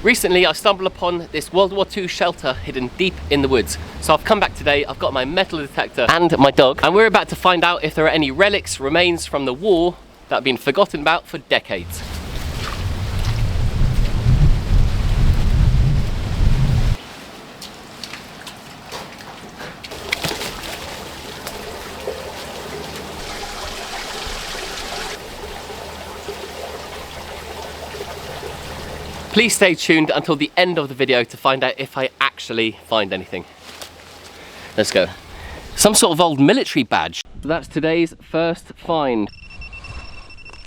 Recently I stumbled upon this World War II shelter hidden deep in the woods. So I've come back today, I've got my metal detector and my dog, and we're about to find out if there are any relics, remains from the war that have been forgotten about for decades. Please stay tuned until the end of the video to find out if I actually find anything. Let's go. Some sort of old military badge. That's today's first find.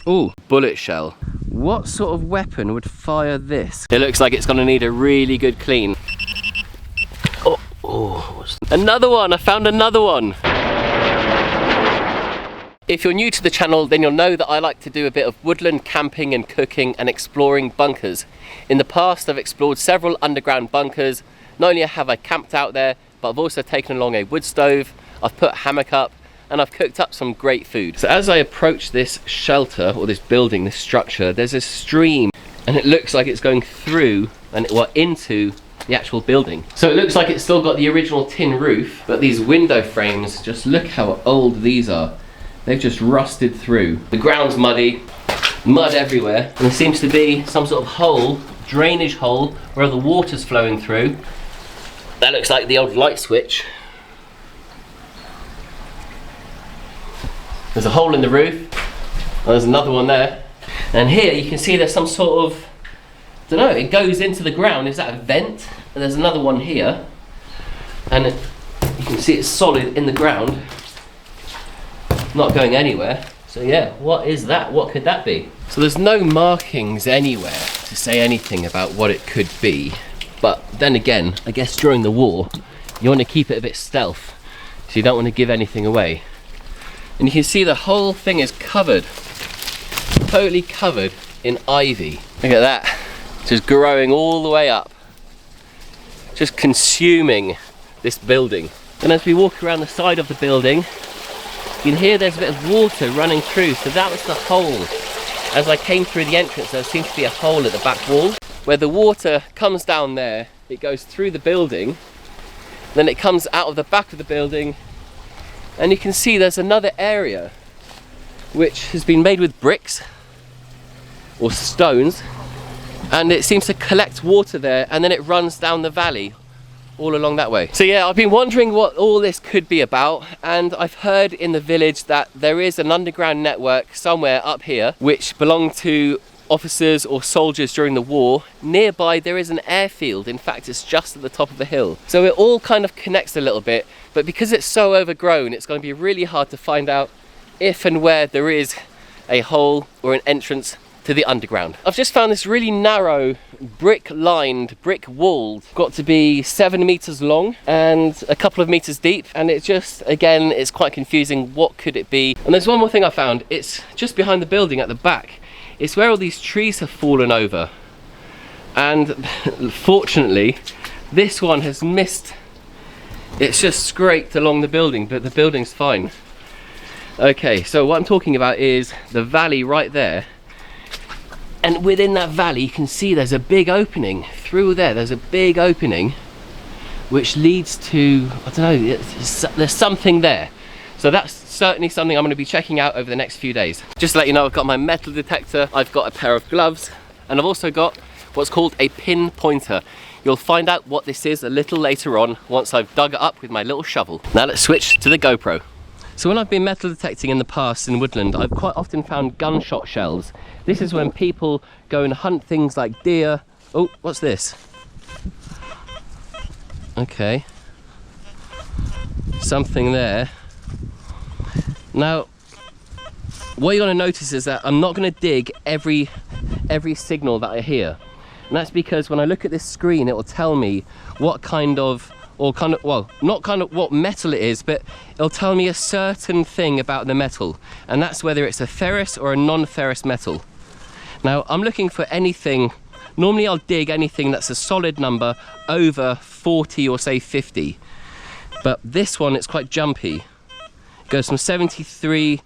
Ooh, bullet shell. What sort of weapon would fire this? It looks like it's gonna need a really good clean. Oh, another one, I found another one. If you're new to the channel, then you'll know that I like to do a bit of woodland camping and cooking and exploring bunkers. In the past, I've explored several underground bunkers. Not only have I camped out there, but I've also taken along a wood stove, I've put a hammock up, and I've cooked up some great food. So as I approach this shelter, or this building, this structure, there's a stream, and it looks like it's going through, and into the actual building. So it looks like it's still got the original tin roof, but these window frames, just look how old these are. They've just rusted through. The ground's muddy, mud everywhere, and there seems to be some sort of hole, drainage hole, where the water's flowing through. That looks like the old light switch. There's a hole in the roof. Oh, there's another one there. And here you can see there's some sort of, I don't know, it goes into the ground. Is that a vent? And there's another one here. And you can see it's solid in the ground. Not going anywhere. So yeah, what is that? What could that be? So there's no markings anywhere to say anything about what it could be. But then again, I guess during the war, you want to keep it a bit stealth. So you don't want to give anything away. And you can see the whole thing is covered, totally covered in ivy. Look at that, just growing all the way up. Just consuming this building. And as we walk around the side of the building, you can hear there's a bit of water running through, so that was the hole. As I came through the entrance, there seemed to be a hole at the back wall, where the water comes down there, it goes through the building, then it comes out of the back of the building, and you can see there's another area which has been made with bricks, or stones, and it seems to collect water there, and then it runs down the valley all along that way. So yeah, I've been wondering what all this could be about, and I've heard in the village that there is an underground network somewhere up here which belonged to officers or soldiers during the war. Nearby there is an airfield, in fact it's just at the top of the hill. So it all kind of connects a little bit, but because it's so overgrown, it's going to be really hard to find out if and where there is a hole or an entrance to the underground. I've just found this really narrow brick-lined, brick-walled, got to be 7 meters long and a couple of meters deep, and it just, again, it's quite confusing. What could it be? And there's one more thing I found. It's just behind the building at the back. It's where all these trees have fallen over, and fortunately this one has missed. It's just scraped along the building, but the building's fine. Okay, so what I'm talking about is the valley right there. And within that valley, you can see there's a big opening. Through there, there's a big opening which leads to, I don't know, there's something there. So that's certainly something I'm going to be checking out over the next few days. Just to let you know, I've got my metal detector, I've got a pair of gloves, and I've also got what's called a pin pointer. You'll find out what this is a little later on once I've dug it up with my little shovel. Now let's switch to the GoPro. So when I've been metal detecting in the past in woodland, I've quite often found gunshot shells. This is when people go and hunt things like deer. Oh, what's this? Okay. Something there. Now, what you're going to notice is that I'm not going to dig every signal that I hear. And that's because when I look at this screen, it will tell me what kind of, well, not kind of what metal it is, but it'll tell me a certain thing about the metal. And that's whether it's a ferrous or a non-ferrous metal. Now, I'm looking for anything, normally I'll dig anything that's a solid number over 40 or say 50. But this one, it's quite jumpy. It goes from 73,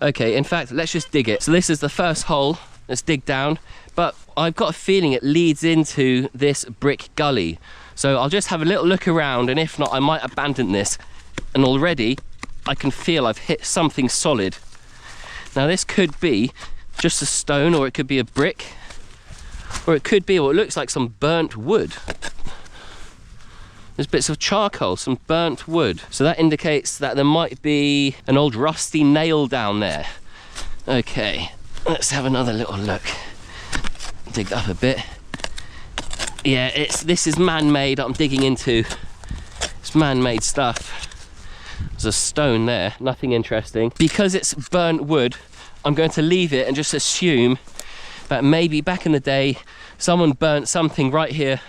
okay, in fact, let's just dig it. So this is the first hole, let's dig down. But I've got a feeling it leads into this brick gully. So I'll just have a little look around, and if not, I might abandon this. And already I can feel I've hit something solid. Now this could be just a stone, or it could be a brick, or it could be what looks like some burnt wood. There's bits of charcoal, some burnt wood. So that indicates that there might be an old rusty nail down there. Okay, let's have another little look. Dig up a bit. Yeah, this is man-made. I'm digging into. It's man-made stuff. There's a stone there, nothing interesting. Because it's burnt wood, I'm going to leave it and just assume that maybe back in the day someone burnt something right here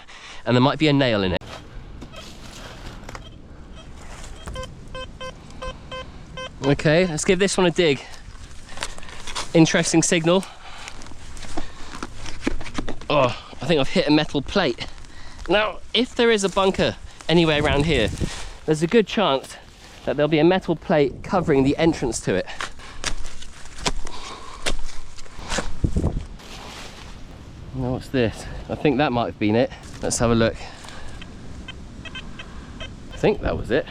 and there might be a nail in it. Okay, let's give this one a dig. Interesting signal. Oh, I think I've hit a metal plate. Now, if there is a bunker anywhere around here, there's a good chance that there'll be a metal plate covering the entrance to it. Now, what's this? I think that might have been it. Let's have a look. I think that was it.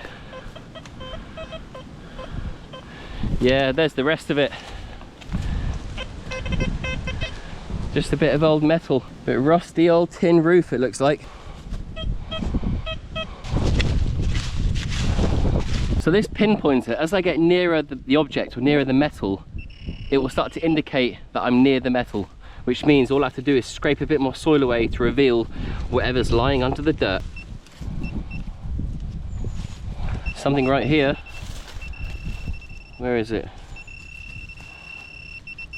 Yeah, there's the rest of it. Just a bit of old metal. Bit rusty old tin roof, it looks like. So this pinpointer, as I get nearer the object or nearer the metal, it will start to indicate that I'm near the metal, which means all I have to do is scrape a bit more soil away to reveal whatever's lying under the dirt. Something right here. Where is it?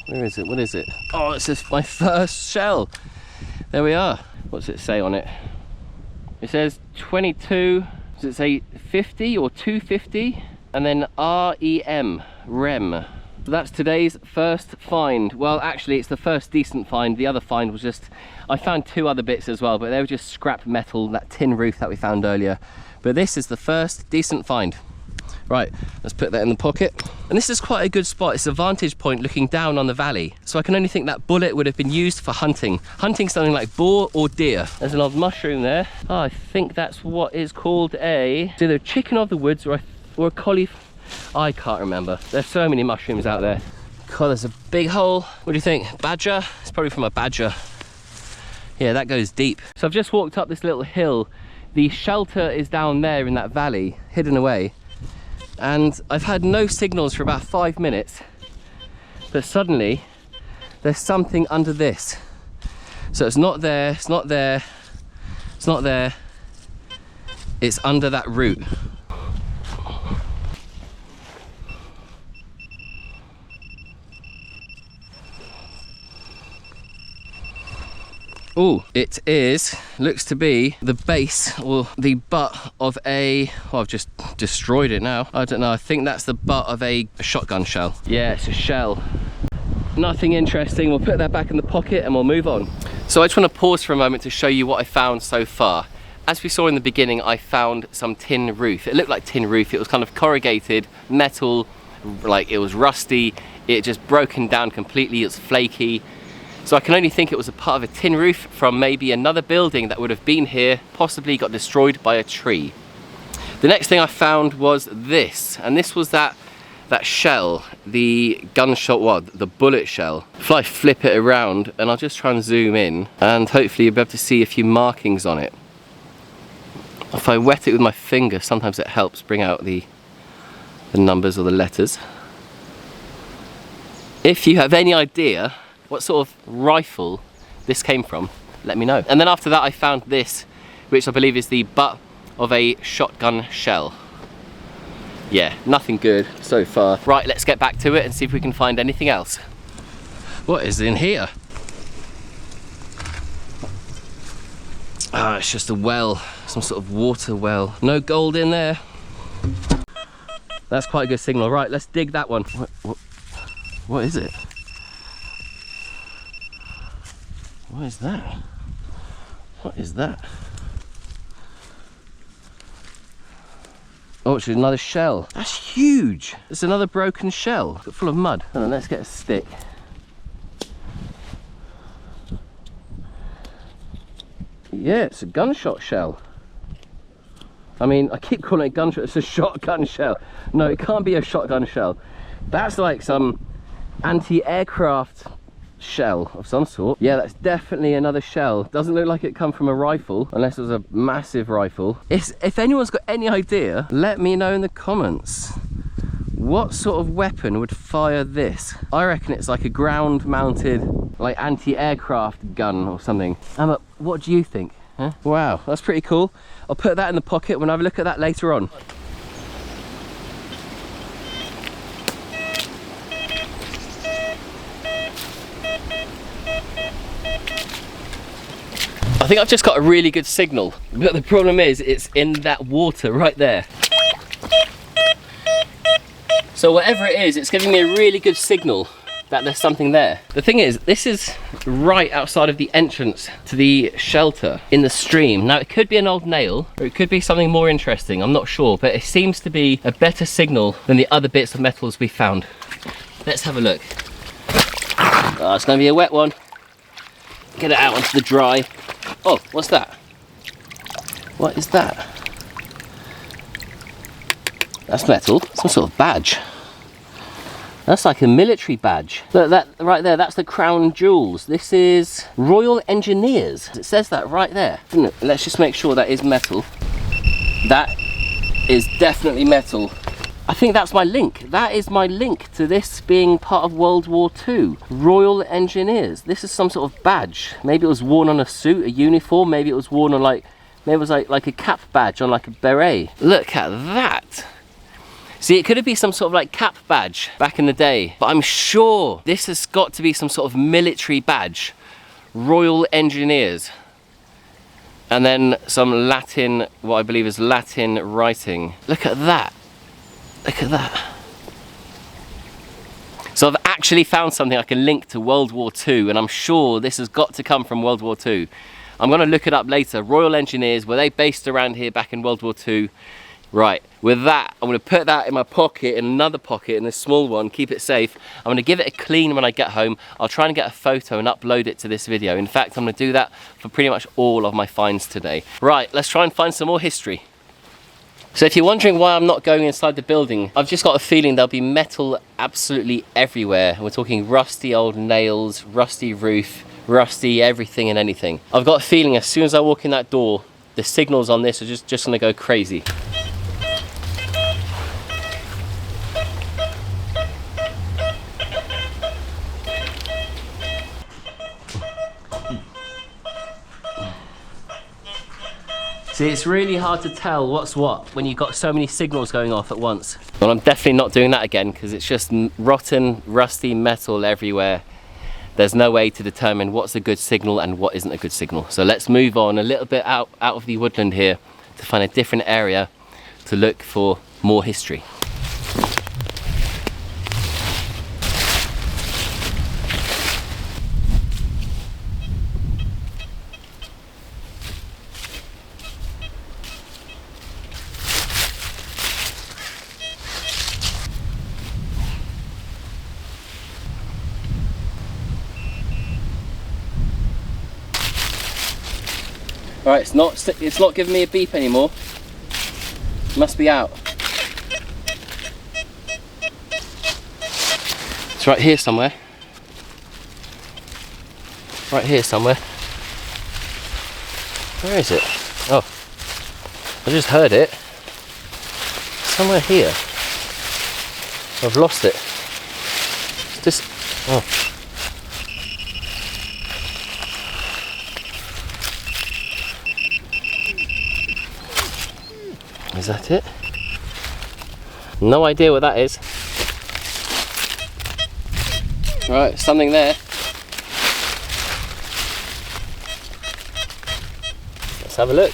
Where is it? What is it? Oh, it's just my first shell. There we are. What's it say on it? It says 22, does it say 50 or 250? And then REM, REM. That's today's first find. Well, actually, it's the first decent find. The other find was just, I found two other bits as well, but they were just scrap metal, that tin roof that we found earlier. But this is the first decent find. Right, let's put that in the pocket. And this is quite a good spot. It's a vantage point looking down on the valley. So I can only think that bullet would have been used for hunting. Hunting something like boar or deer. There's an old mushroom there. Oh, I think that's what is called it's either a chicken of the woods or a cauliflower. I can't remember. There's so many mushrooms out there. God, there's a big hole. What do you think? Badger? It's probably from a badger. Yeah, that goes deep. So I've just walked up this little hill. The shelter is down there in that valley, hidden away. And I've had no signals for about 5 minutes, but suddenly there's something under this. So it's not there, it's not there, it's not there, it's under that root. Oh, it is, looks to be the base or the butt of a, well, I've just destroyed it now. I don't know, I think that's the butt of a shotgun shell. Yeah, it's a shell. Nothing interesting, we'll put that back in the pocket and we'll move on. So I just want to pause for a moment to show you what I found so far. As we saw in the beginning, I found some tin roof. It looked like tin roof, it was kind of corrugated metal, like it was rusty, it just broken down completely, it's flaky. So I can only think it was a part of a tin roof from maybe another building that would have been here, possibly got destroyed by a tree. The next thing I found was this, and this was that shell, the gunshot, well, the bullet shell. If I flip it around, and I'll just try and zoom in, and hopefully you'll be able to see a few markings on it. If I wet it with my finger, sometimes it helps bring out the numbers or the letters. If you have any idea what sort of rifle this came from, let me know. And then after that I found this, which I believe is the butt of a shotgun shell. Yeah, nothing good so far. Right, let's get back to it and see if we can find anything else. What is in here? Ah, it's just a well, some sort of water well. No gold in there. That's quite a good signal. Right, let's dig that one. What is it? What is that? What is that? Oh, it's another shell. That's huge. It's another broken shell full of mud. Hold on, let's get a stick. Yeah, it's a gunshot shell. I mean, I keep calling it gunshot, it's a shotgun shell. No, it can't be a shotgun shell. That's like some anti-aircraft shell of some sort. Yeah, that's definitely another shell. Doesn't look like it come from a rifle, unless it was a massive rifle. If anyone's got any idea, let me know in the comments. What sort of weapon would fire this? I reckon it's like a ground-mounted, like anti-aircraft gun or something. Emma, what do you think? Huh? Wow, that's pretty cool. I'll put that in the pocket. We'll have a look at that later on. I think I've just got a really good signal, but the problem is it's in that water right there. So whatever it is, it's giving me a really good signal that there's something there. The thing is, this is right outside of the entrance to the shelter in the stream. Now it could be an old nail, or it could be something more interesting, I'm not sure, but it seems to be a better signal than the other bits of metals we found. Let's have a look. Oh, it's gonna be a wet one. Get it out onto the dry. Oh, what's that? What is that? That's metal, some sort of badge. That's like a military badge. Look, that right there, that's the crown jewels. This is Royal Engineers. It says that right there. Let's just make sure that is metal. That is definitely metal. I think that's my link. That is my link to this being part of World War II. Royal Engineers. This is some sort of badge. Maybe it was worn on a suit, a uniform. Maybe it was worn on maybe it was like a cap badge on like a beret. Look at that. See, it could have been some sort of like cap badge back in the day, but I'm sure this has got to be some sort of military badge. Royal Engineers. And then some Latin, what I believe is Latin writing. Look at that. Look at that. So I've actually found something I can link to World War II, and I'm sure this has got to come from World War II. I'm gonna look it up later. Royal Engineers, were they based around here back in World War II? Right, with that, I'm gonna put that in my pocket, in another pocket, in this small one, keep it safe. I'm gonna give it a clean when I get home. I'll try and get a photo and upload it to this video. In fact, I'm gonna do that for pretty much all of my finds today. Right, let's try and find some more history. So if you're wondering why I'm not going inside the building, I've just got a feeling there'll be metal absolutely everywhere. We're talking rusty old nails, rusty roof, rusty everything and anything. I've got a feeling as soon as I walk in that door, the signals on this are just gonna go crazy. See, it's really hard to tell what's what when you've got so many signals going off at once. Well, I'm definitely not doing that again because it's just rotten, rusty metal everywhere. There's no way to determine what's a good signal and what isn't a good signal. So let's move on a little bit out of the woodland here to find a different area to look for more history. Right, it's not giving me a beep anymore. It must be out. It's right here somewhere. Right here somewhere. Where is it? Oh, I just heard it. Somewhere here. I've lost it. It's just, oh. Is that it? No idea what that is. Right, something there. Let's have a look.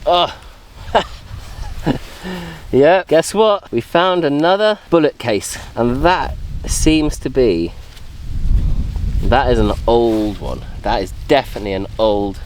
Oh, Yeah, guess what? We found another bullet case, and that seems to be, that is an old one. That is definitely an old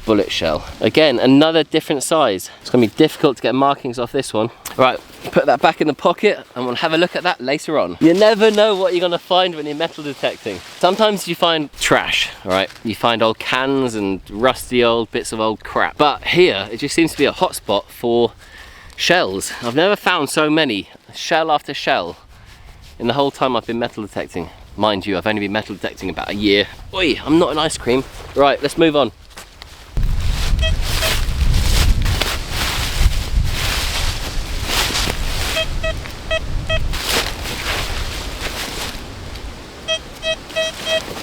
bullet shell. Again, another different size. It's gonna be difficult to get markings off this one. Right, put that back in the pocket and we'll have a look at that later on. You never know what you're gonna find when you're metal detecting. Sometimes you find trash, right? You find old cans and rusty old bits of old crap. But here, it just seems to be a hotspot for shells. I've never found so many, shell after shell, in the whole time I've been metal detecting. Mind you, I've only been metal detecting about a year. Oi, I'm not an ice cream. Right, let's move on.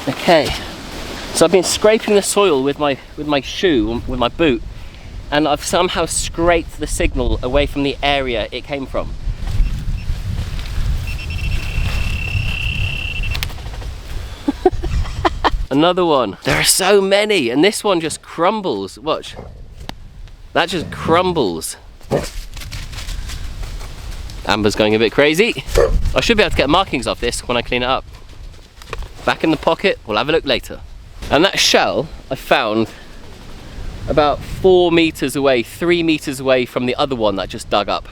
Okay, so I've been scraping the soil with my shoe, with my boot, and I've somehow scraped the signal away from the area it came from. Another one. There are so many, and this one just crumbles. Watch. That just crumbles. Amber's going a bit crazy. I should be able to get markings off this when I clean it up. Back in the pocket, we'll have a look later. And that shell I found about 4 meters away, 3 meters away from the other one that I just dug up.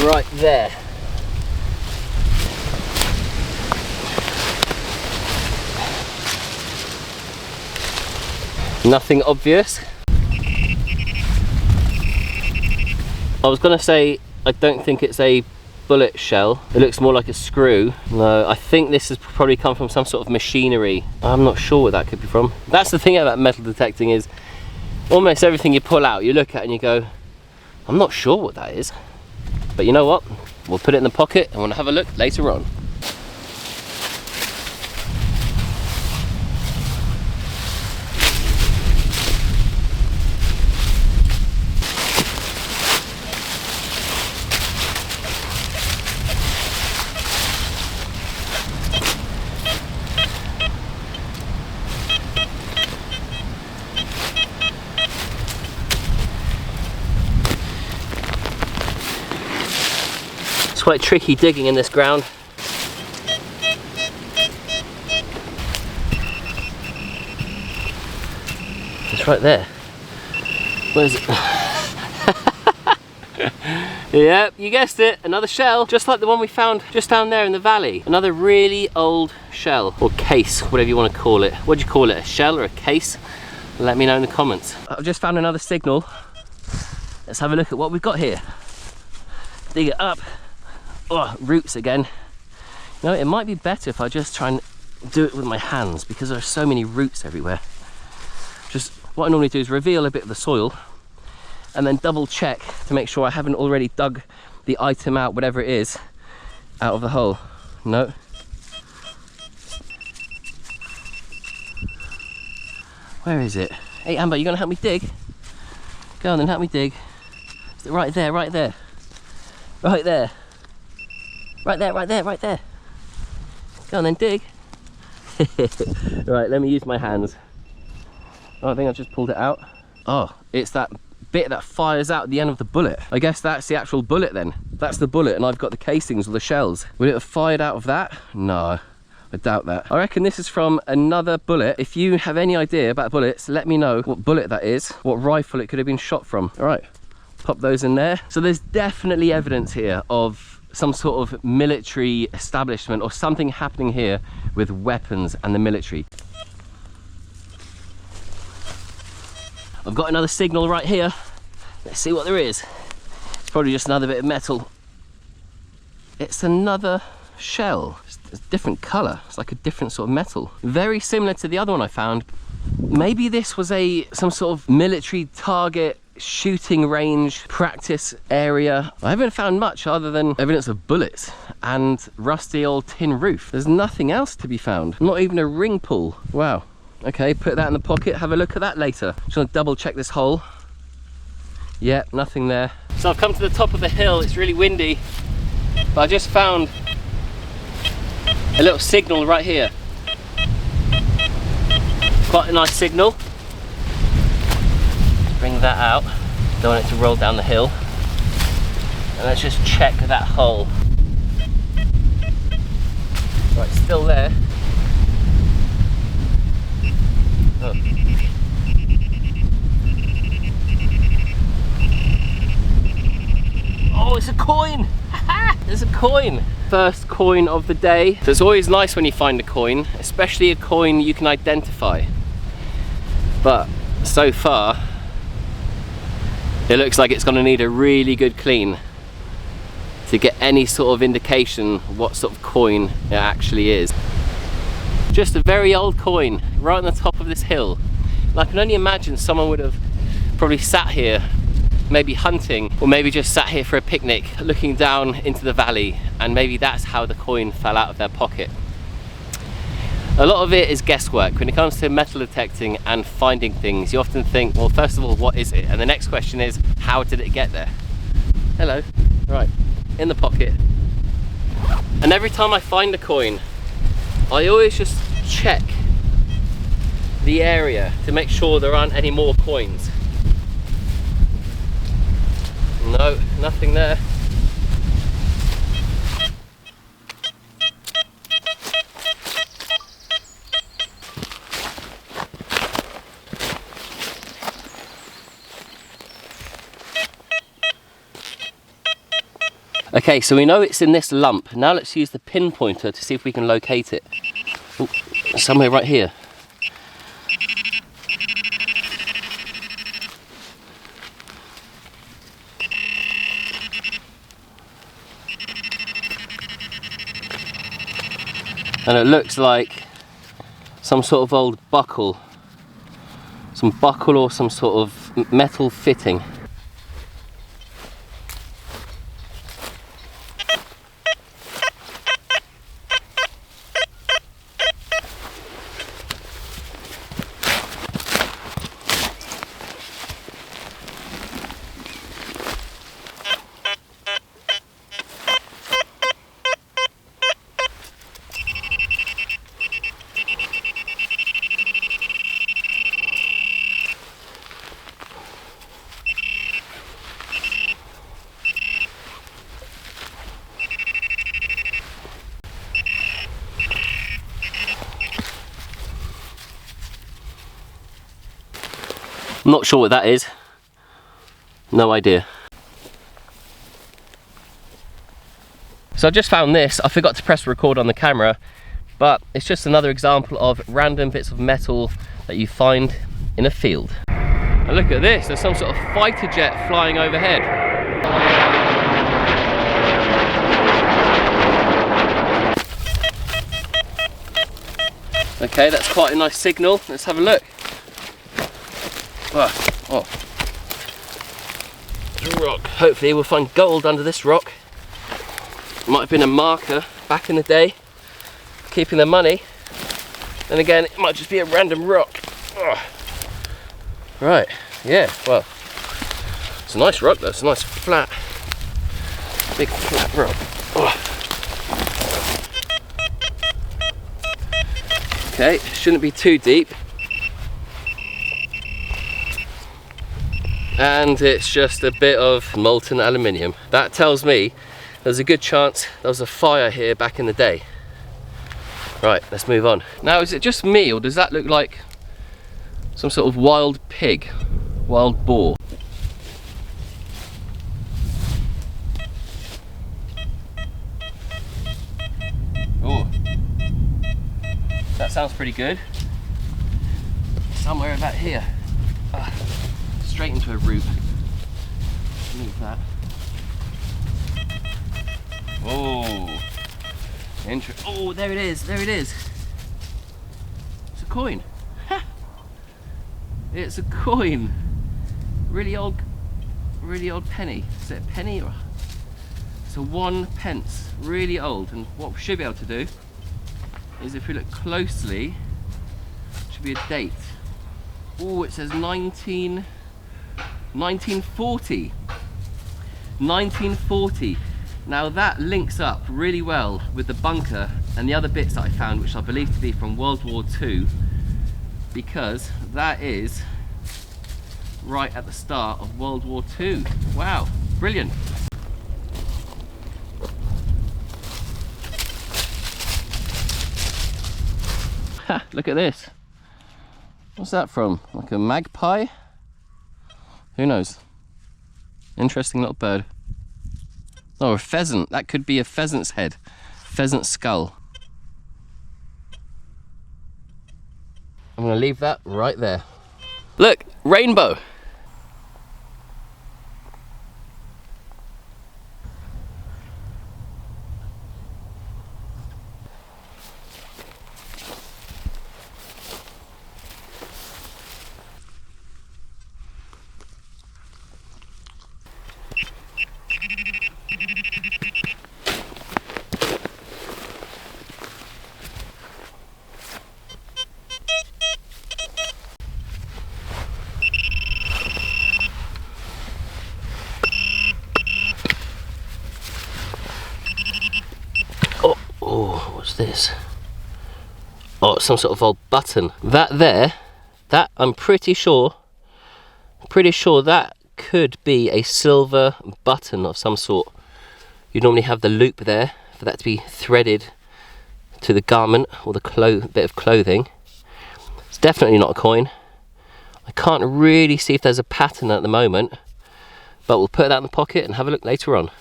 Right there. Nothing obvious. I was gonna say, I don't think it's a bullet shell. It looks more like a screw. No, I think this has probably come from some sort of machinery. I'm not sure what that could be from. That's the thing about metal detecting, is almost everything you pull out, you look at and you go, I'm not sure what that is. But you know what? We'll put it in the pocket and we'll have a look later on. It's quite tricky digging in this ground. It's right there. Where is it? Yep, you guessed it, another shell, just like the one we found just down there in the valley. Another really old shell, or case, whatever you want to call it. What do you call it, a shell or a case? Let me know in the comments. I've just found another signal. Let's have a look at what we've got here. Dig it up. Oh, roots again. You know, it might be better if I just try and do it with my hands, because there are so many roots everywhere. Just what I normally do is reveal a bit of the soil and then double check to make sure I haven't already dug the item out, whatever it is, out of the hole. No. Where is it? Hey Amber, you gonna help me dig? Go on then, help me dig. Is it right there, right there? Right there. Right there, right there, right there. Go on then, dig. Right, let me use my hands. Oh, I think I've just pulled it out. Oh, it's that bit that fires out at the end of the bullet. I guess that's the actual bullet then. That's the bullet and I've got the casings or the shells. Would it have fired out of that? No, I doubt that. I reckon this is from another bullet. If you have any idea about bullets, let me know what bullet that is, what rifle it could have been shot from. All right, pop those in there. So there's definitely evidence here of some sort of military establishment or something happening here with weapons and the military. I've got another signal right here. Let's see what there is. It's probably just another bit of metal. It's another shell. It's a different colour. It's like a different sort of metal. Very similar to the other one I found. Maybe this was some sort of military target, shooting range, practice area. I haven't found much other than evidence of bullets and rusty old tin roof. There's nothing else to be found. Not even a ring pull. Wow. Okay, put that in the pocket, have a look at that later. Just gonna double check this hole. Yeah, nothing there. So I've come to the top of the hill, it's really windy, but I just found a little signal right here. Quite a nice signal. Bring that out. Don't want it to roll down the hill. And let's just check that hole. Right, still there. Oh. Oh, it's a coin! There's a coin! First coin of the day. So it's always nice when you find a coin, especially a coin you can identify. But so far, it looks like it's going to need a really good clean to get any sort of indication what sort of coin it actually is. Just a very old coin right on the top of this hill. And I can only imagine someone would have probably sat here, maybe hunting, or maybe just sat here for a picnic looking down into the valley, and maybe that's how the coin fell out of their pocket. A lot of it is guesswork. When it comes to metal detecting and finding things, you often think, well, first of all, what is it? And the next question is, how did it get there? Hello. Right, in the pocket. And every time I find a coin, I always just check the area to make sure there aren't any more coins. No, nothing there. Okay, so we know it's in this lump. Now let's use the pinpointer to see if we can locate it. Ooh, somewhere right here. And it looks like some sort of old buckle. Some buckle or some sort of metal fitting. I'm not sure what that is. No idea. So I just found this. I forgot to press record on the camera, but it's just another example of random bits of metal that you find in a field. And look at this, there's some sort of fighter jet flying overhead. Okay, that's quite a nice signal. Let's have a look. Oh. There's a rock. Hopefully we'll find gold under this rock. Might have been a marker back in the day, keeping the money. Then again, it might just be a random rock. Oh. Right, yeah, well, it's a nice rock though. It's a nice flat, big flat rock. Oh. Okay, shouldn't be too deep. And it's just a bit of molten aluminium. That tells me there's a good chance there was a fire here back in the day. Right, let's move on. Now, is it just me, or does that look like some sort of wild pig, wild boar? Oh, that sounds pretty good. Somewhere about here. Straight into a root. Move that. Oh, oh, there it is. There it is. It's a coin. It's a coin. Really old penny. Is it a penny or? It's a 1 pence. Really old. And what we should be able to do is, if we look closely, it should be a date. Oh, it says 1940. 1940. Now that links up really well with the bunker and the other bits that I found, which I believe to be from World War II, because that is right at the start of World War II. Wow, brilliant. Ha, look at this. What's that from? Like a magpie? Who knows? Interesting little bird. Oh, a pheasant. That could be a pheasant's head. Pheasant skull. I'm going to leave that right there. Look, rainbow. Oh, what's this? Oh, it's some sort of old button. That there, that I'm pretty sure that could be a silver button of some sort. You normally have the loop there for that to be threaded to the garment or the bit of clothing. It's definitely not a coin. I can't really see if there's a pattern at the moment, but we'll put that in the pocket and have a look later on.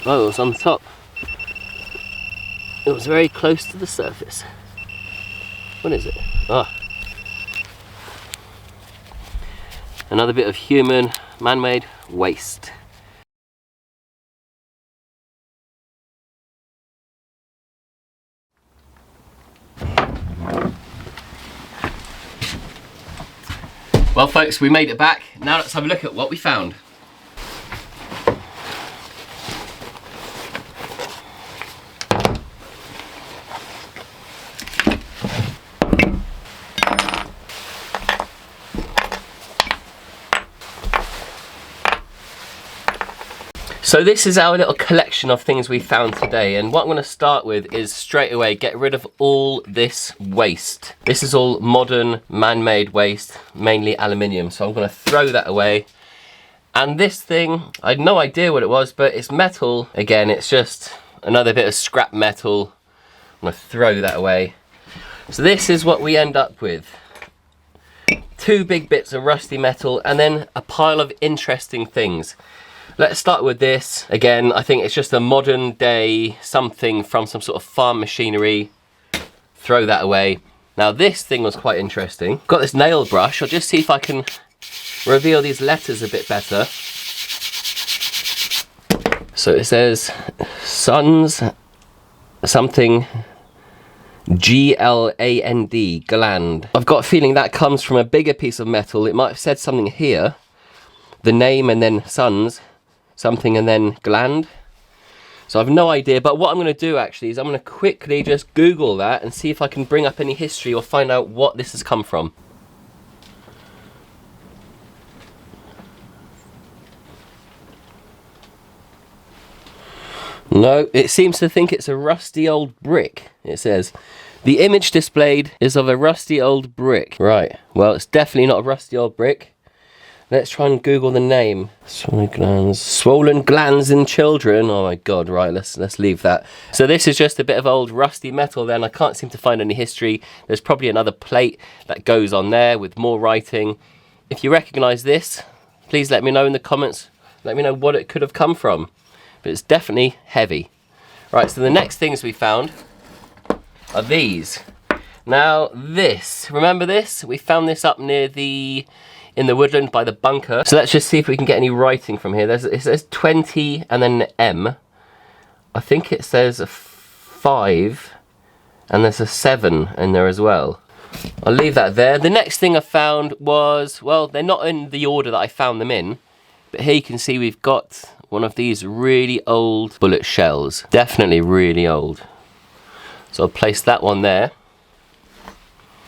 Oh, it was on the top. It was very close to the surface. What is it? Ah. Another bit of human, man-made waste. Well folks, we made it back. Now let's have a look at what we found. So this is our little collection of things we found today, and what I'm going to start with is straight away get rid of all this waste. This is all modern man-made waste, mainly aluminium, so I'm going to throw that away. And this thing, I had no idea what it was, but it's metal. Again, it's just another bit of scrap metal. I'm going to throw that away. So this is what we end up with. 2 big bits of rusty metal and then a pile of interesting things. Let's start with this. Again, I think it's just a modern day something from some sort of farm machinery. Throw that away. Now this thing was quite interesting. Got this nail brush. I'll just see if I can reveal these letters a bit better. So it says Sons something G-L-A-N-D, gland. I've got a feeling that comes from a bigger piece of metal. It might have said something here. The name and then Sons something and then gland. So I've no idea, but what I'm going to do actually is I'm going to quickly just Google that and see if I can bring up any history or find out what this has come from. No, it seems to think it's a rusty old brick. It says, the image displayed is of a rusty old brick. Right, well it's definitely not a rusty old brick. Let's try and Google the name. Swollen glands in children. Oh my god, right, let's leave that. So this is just a bit of old rusty metal then. I can't seem to find any history. There's probably another plate that goes on there with more writing. If you recognise this, please let me know in the comments. Let me know what it could have come from. But it's definitely heavy. Right, so the next things we found are these. Now this, remember this? We found this up near in the woodland by the bunker. So let's just see if we can get any writing from here. It says 20 and then M. I think it says a 5 and there's a 7 in there as well. I'll leave that there. The next thing I found was, well, they're not in the order that I found them in, but here you can see we've got one of these really old bullet shells. Definitely really old. So I'll place that one there.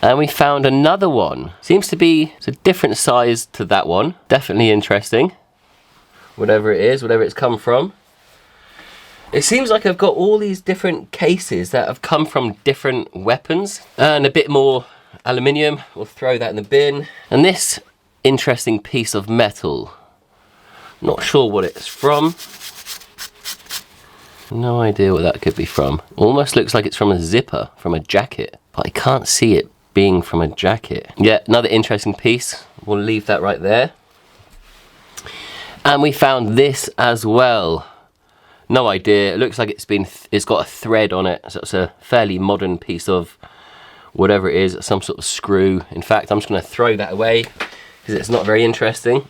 And we found another one. Seems to be it's a different size to that one. Definitely interesting. Whatever it is, whatever it's come from. It seems like I've got all these different cases that have come from different weapons. And a bit more aluminium. We'll throw that in the bin. And this interesting piece of metal. Not sure what it's from. No idea what that could be from. Almost looks like it's from a zipper, from a jacket. But I can't see it being from a jacket. Yeah, another interesting piece. We'll leave that right there. And we found this as well. No idea. It looks like it's got a thread on it. So it's a fairly modern piece of whatever it is, some sort of screw. In fact, I'm just going to throw that away because it's not very interesting.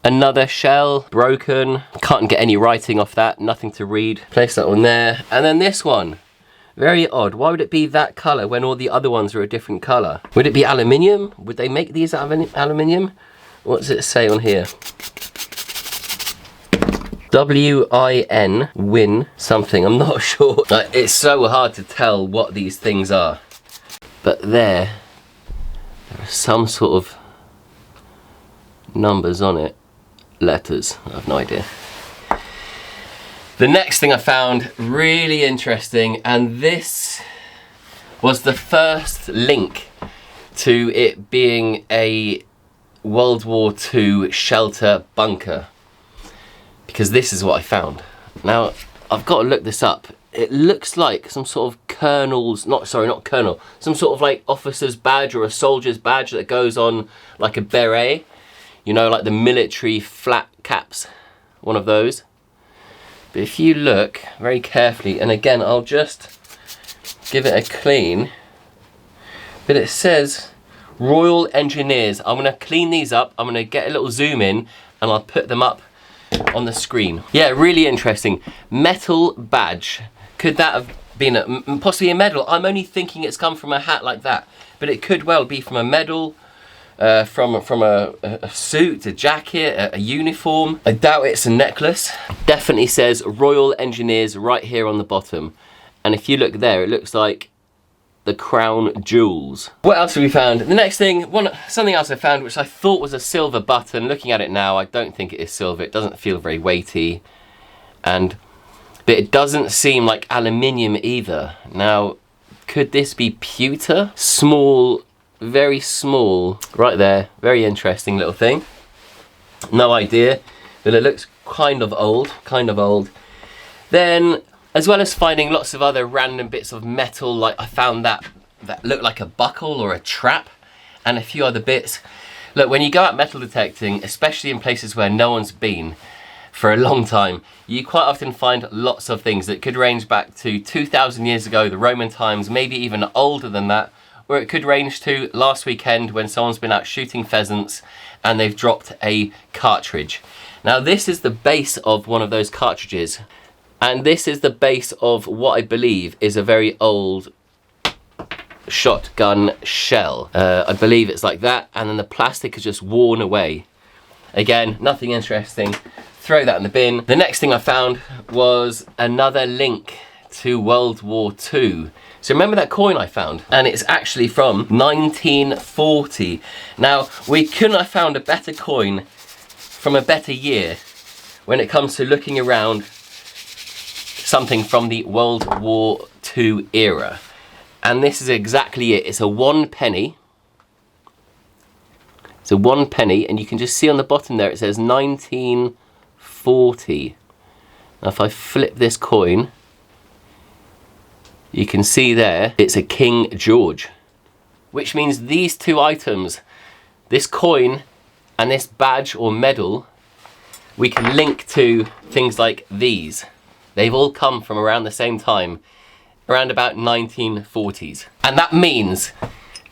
Another shell, broken. Can't get any writing off that, nothing to read. Place that one there. And then this one. Very odd. Why would it be that colour when all the other ones are a different colour? Would it be aluminium? Would they make these out of aluminium? What does it say on here? WIN something, I'm not sure. It's so hard to tell what these things are. But there are some sort of numbers on it. Letters, I have no idea. The next thing I found really interesting, and this was the first link to it being a World War II shelter bunker. Because this is what I found. Now, I've got to look this up. It looks like some sort of colonel's, not colonel, some sort of like officer's badge or a soldier's badge that goes on like a beret. You know, like the military flat caps, one of those. But if you look very carefully, and again, I'll just give it a clean. But it says Royal Engineers. I'm gonna clean these up. I'm gonna get a little zoom in and I'll put them up on the screen. Yeah, really interesting. Metal badge. Could that have been possibly a medal? I'm only thinking it's come from a hat like that, but it could well be from a medal, from a suit, a jacket, a uniform. I doubt it's a necklace. Definitely says Royal Engineers right here on the bottom. And if you look there, it looks like the crown jewels. What else have we found? The next thing, something else I found which I thought was a silver button. Looking at it now, I don't think it is silver. It doesn't feel very weighty. But it doesn't seem like aluminium either. Now, could this be pewter? Small, very small, right there. Very interesting little thing. No idea, but it looks kind of old, Then, as well as finding lots of other random bits of metal, like I found that looked like a buckle or a trap, and a few other bits. Look, when you go out metal detecting, especially in places where no one's been for a long time, you quite often find lots of things that could range back to 2,000 years ago, the Roman times, maybe even older than that, or it could range to last weekend when someone's been out shooting pheasants and they've dropped a cartridge. Now this is the base of one of those cartridges. And this is the base of what I believe is a very old shotgun shell. I believe it's like that, and then the plastic is just worn away. Again, nothing interesting. Throw that in the bin. The next thing I found was another link to World War II. So remember that coin I found? And it's actually from 1940. Now, we couldn't have found a better coin from a better year when it comes to looking around something from the World War II era. And this is exactly it. It's a 1 penny. It's a 1 penny, and you can just see on the bottom there it says 1940. Now if I flip this coin, you can see there it's a King George, which means these two items, this coin and this badge or medal, we can link to things like these. They've all come from around the same time, around about 1940s. And that means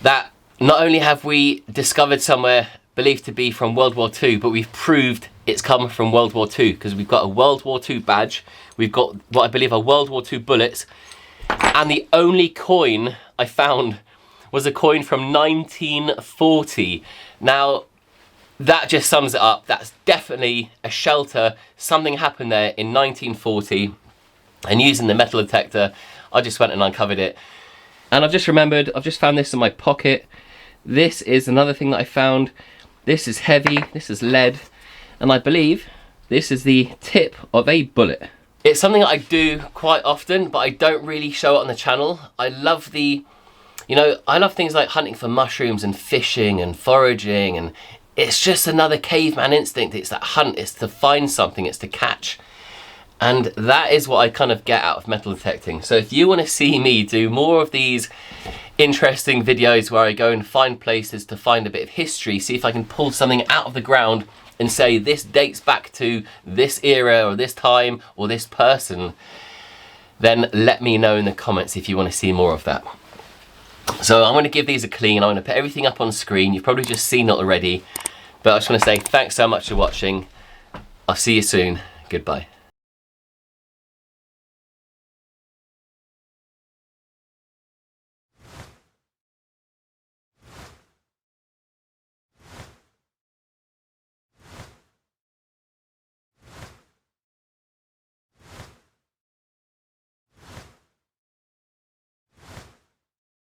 that not only have we discovered somewhere believed to be from World War II, but we've proved it's come from World War II, because we've got a World War II badge, we've got what I believe are World War II bullets, and the only coin I found was a coin from 1940. Now, that just sums it up. That's definitely a shelter. Something happened there in 1940, and using the metal detector, I just went and uncovered it. And I've just remembered, I've just found this in my pocket. This is another thing that I found. This is heavy, this is lead, and I believe this is the tip of a bullet. It's something that I do quite often, but I don't really show it on the channel. I love the, you know, I love things like hunting for mushrooms and fishing and foraging, and it's just another caveman instinct. It's that hunt, it's to find something, it's to catch. And that is what I kind of get out of metal detecting. So if you want to see me do more of these interesting videos where I go and find places to find a bit of history, see if I can pull something out of the ground and say this dates back to this era or this time or this person, then let me know in the comments if you want to see more of that. So I'm going to give these a clean. I'm going to put everything up on screen. You've probably just seen it already, but I just want to say thanks so much for watching. I'll see you soon. Goodbye.